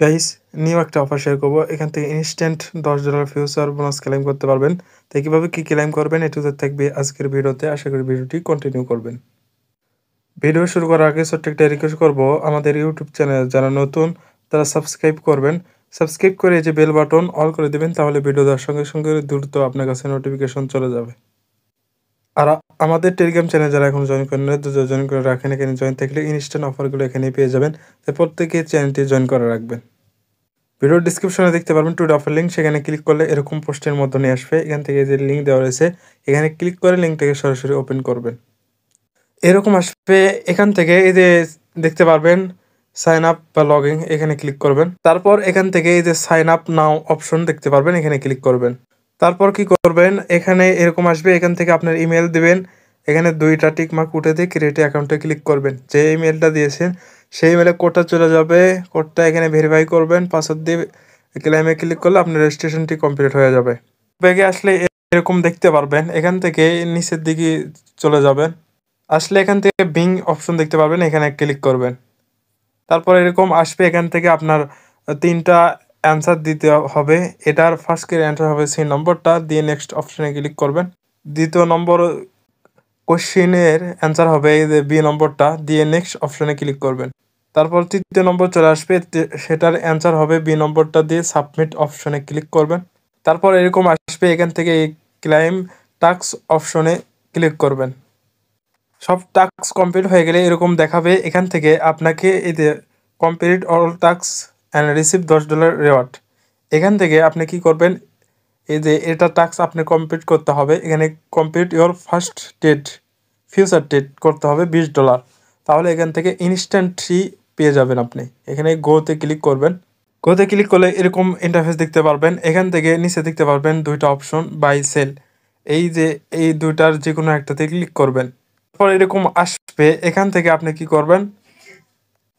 Guys, new একটা offer share করবো। এখান থেকে ইনস্ট্যান্ট $10 ফিউচার বোনাস ক্লেম করতে পারবেন। তাই কীভাবে কী ক্লেম করবেন এটুকু থাকবে আজকের ভিডিওতে। আশা করি ভিডিওটি কন্টিনিউ করবেন। ভিডিও শুরু করার আগে ছোট্ট একটা রিকোয়েস্ট করবো, আমাদের ইউটিউব চ্যানেল যারা নতুন তারা সাবস্ক্রাইব করবেন। সাবস্ক্রাইব করে যে বেল বাটন অল করে দেবেন, তাহলে ভিডিও দেওয়ার সঙ্গে সঙ্গে দ্রুত আপনার কাছে নোটিফিকেশন চলে যাবে। আর আমাদের টেলিগ্রাম চ্যানেল যারা এখন জয়েন করেন না, জয়েন করে রাখেন। এখানে জয়েন থাকলে ইনস্ট্যান্ট অফারগুলো এখানেই পেয়ে যাবেন। তাই প্রত্যেকে চ্যানেলটি জয়েন করে রাখবেন। ভিডিওর ডিসক্রিপশনে দেখতে পারবেন টুডে অফার লিঙ্ক, সেখানে ক্লিক করলে এরকম পোস্টের মধ্যে নিয়ে আসবে। এখান থেকে যে লিঙ্ক দেওয়া রয়েছে এখানে ক্লিক করে লিঙ্কটাকে সরাসরি ওপেন করবেন। এরকম আসবে। এখান থেকে এই যে দেখতে পারবেন সাইন আপ বা লগ ইন, এখানে ক্লিক করবেন। তারপর এখান থেকে এই যে সাইন আপ নাও অপশন দেখতে পারবেন, এখানে ক্লিক করবেন। তারপর কি করবেন, এখানে এরকম আসবে। এখান থেকে আপনার ইমেল দিবেন। এখানে 2টা টিক মার্ক উঠে দিয়ে ক্রিয়েট অ্যাকাউন্টে ক্লিক করবেন। যে ইমেলটা দিয়েছেন সেই ইমেলে কোডটা চলে যাবে। কোডটা এখানে ভেরিফাই করবেন। পাসওয়ার্ড দিয়ে ক্লেমে ক্লিক করলে আপনার রেজিস্ট্রেশনটি কমপ্লিট হয়ে যাবে। ব্যাগে আসলে এরকম দেখতে পারবেন। এখান থেকে নিচের দিকে চলে যাবেন। আসলে এখান থেকে বিং অপশন দেখতে পারবেন, এখানে ক্লিক করবেন। তারপর এরকম আসবে। এখান থেকে আপনার 3টা অ্যান্সার দিতে হবে। এটার ফার্স্ট অ্যান্সার হবে সেই নম্বরটা দিয়ে নেক্সট অপশনে ক্লিক করবেন। দ্বিতীয় নম্বর কোশ্চেনের অ্যান্সার হবে এই যে বি নম্বরটা দিয়ে নেক্সট অপশনে ক্লিক করবেন। তারপর তৃতীয় নম্বর চলে আসবে, সেটার অ্যান্সার হবে বি নম্বরটা দিয়ে সাবমিট অপশনে ক্লিক করবেন। তারপর এরকম আসবে। এখান থেকে এই ক্লাইম টাস্ক অপশনে ক্লিক করবেন। সব টাস্ক কমপ্লিট হয়ে গেলে এরকম দেখাবে। এখান থেকে আপনাকে এই যে complete all task and receive $10 reward, এখান থেকে আপনি কি করবেন, এই যে এটা টাস্ক আপনি কমপ্লিট করতে হবে। এখানে complete your first date future date করতে হবে $20। তাহলে এখান থেকে ইনস্ট্যান্টলি পেয়ে যাবেন আপনি। এখানে গোতে ক্লিক করবেন। গোতে ক্লিক করলে এরকম ইন্টারফেস দেখতে পারবেন। এখান থেকে নিচে দেখতে পারবেন 2টা অপশন বাই সেল। এই যে এই 2টার যে কোনো একটাতে ক্লিক করবেন। তারপর এরকম আসবে। এখান থেকে আপনি কি করবেন,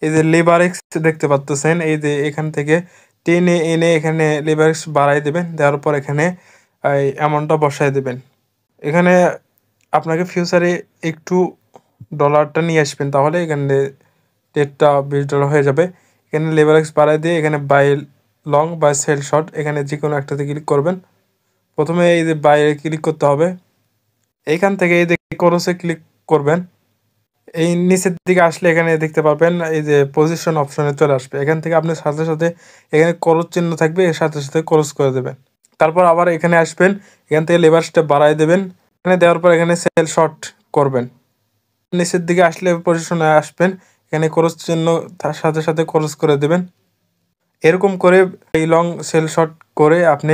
এই যে লেবারেক্স দেখতে পাচ্ছেন, এই যে এখান থেকে টেনে এনে এখানে লেবারেক্স বাড়াই দেবেন। দেওয়ার পর এখানে এই অ্যামাউন্টটা বসায় দেবেন। এখানে আপনাকে ফিউচারে একটু ডলারটা নিয়ে আসবেন, তাহলে এখানে ডেটটা $20 হয়ে যাবে। এখানে লেবারেক্স বাড়াই দিয়ে এখানে বাই লং বা সেল শর্ট, এখানে যে কোনো একটাতে ক্লিক করবেন। প্রথমে এই যে বাইরে ক্লিক করতে হবে। এইখান থেকে এই যে ক্রসে ক্লিক করবেন। এই নিচের দিকে আসলে এখানে দেখতে পাবেন এই যে পজিশন অপশনে চলে আসবে। এখান থেকে আপনি সাথে সাথে এখানে ক্রস চিহ্ন থাকবে, এর সাথে সাথে ক্রস করে দেবেন। তারপর আবার এখানে আসবেন। এখান থেকে লেবারেজটা বাড়ায় দেবেন। এখানে দেওয়ার পর এখানে সেল শর্ট করবেন। নিচের দিকে আসলে পজিশনে আসবেন। এখানে ক্রস চিহ্ন তার সাথে সাথে ক্রস করে দেবেন। এরকম করে এই লং সেল শর্ট করে আপনি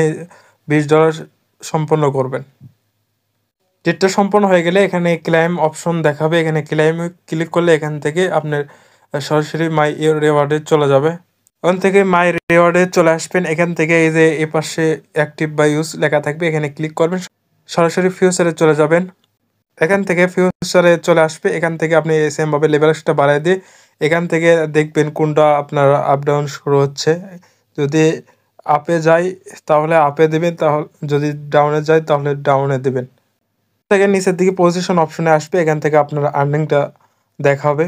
$20 সম্পন্ন করবেন। ডেটটা সম্পন্ন হয়ে গেলে এখানে ক্লেম অপশন দেখাবে। এখানে ক্লেমে ক্লিক করলে এখান থেকে আপনার সরাসরি মাই রিওয়ার্ডে চলে যাবে। ওখান থেকে মাই রিওয়ার্ডে চলে আসবেন। এখান থেকে এই যে এ পাশে অ্যাক্টিভ বা ইউজ লেখা থাকবে, এখানে ক্লিক করবেন। সরাসরি ফিউচারে চলে যাবেন। এখান থেকে ফিউচারে চলে আসবে। এখান থেকে আপনি সেমভাবে লেভেলসটা বাড়ায় দিয়ে এখান থেকে দেখবেন কোনটা আপনার আপ ডাউন শুরু হচ্ছে। যদি আপে যায় তাহলে আপে দেবেন, তাহলে যদি ডাউনে যায় তাহলে ডাউনে দেবেন। থেকে নিচের দিকে পজিশন অপশনে আসবে। এখান থেকে আপনার আর্নিংটা দেখাবে।